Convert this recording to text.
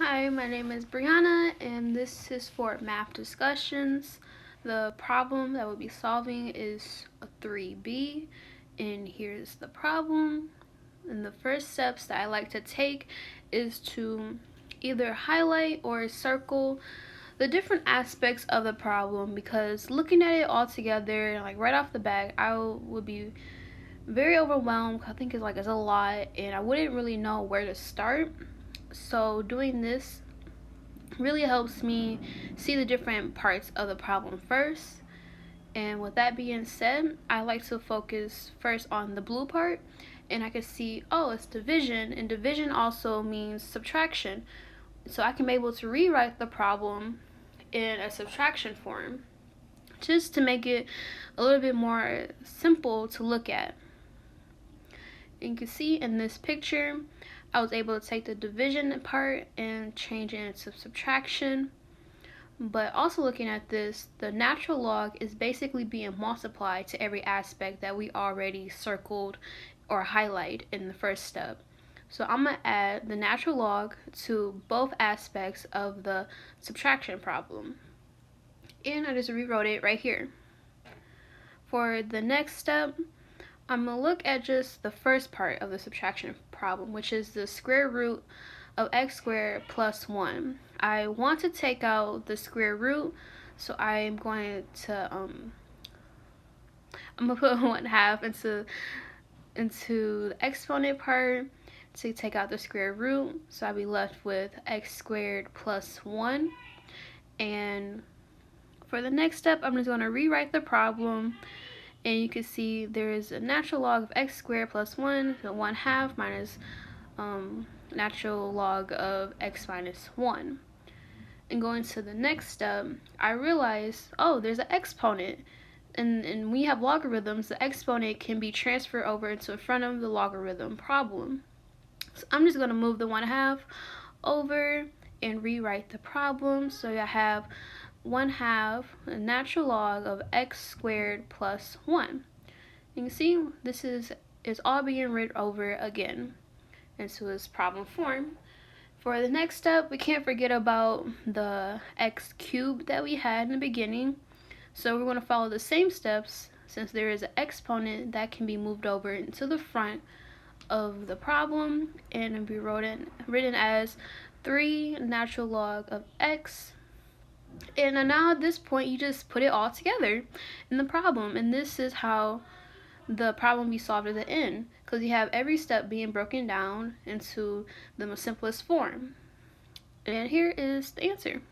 Hi, my name is Brianna, and this is for math discussions. The problem that we'll be solving is a 3b, and here's the problem. And the first steps that I like to take is to either highlight or circle the different aspects of the problem, because looking at it all together, like right off the bat, I would be very overwhelmed. I think it's a lot, and I wouldn't really know where to start. So doing this really helps me see the different parts of the problem first. And with that being said, I like to focus first on the blue part, and I can see, oh, it's division, and division also means subtraction. So I can be able to rewrite the problem in a subtraction form just to make it a little bit more simple to look at. And you can see in this picture, I was able to take the division part and change it into subtraction. But also looking at this, the natural log is basically being multiplied to every aspect that we already circled or highlighted in the first step. So I'm going to add the natural log to both aspects of the subtraction problem. And I just rewrote it right here. For the next step, I'm going to look at just the first part of the subtraction problem, which is the square root of x squared plus 1. I want to take out the square root, so I'm going to put 1/2 into the exponent part to take out the square root, so I'll be left with x squared plus 1. And for the next step, I'm just going to rewrite the problem, and you can see there is a natural log of x squared plus 1, so 1/2 minus natural log of x minus 1. And going to the next step, I realized, oh, there's an exponent. And when we have logarithms, the exponent can be transferred over into front of the logarithm problem. So I'm just going to move the 1/2 over and rewrite the problem. So I have 1/2 the natural log of x squared plus 1. You can see this is all being written over again into this problem form. For the next step, we can't forget about the x cubed that we had in the beginning. So we're going to follow the same steps, since there is an exponent that can be moved over into the front of the problem, and it'll be written as 3 natural log of x. And now at this point, you just put it all together in the problem, and this is how the problem be solved at the end, because you have every step being broken down into the most simplest form. And here is the answer.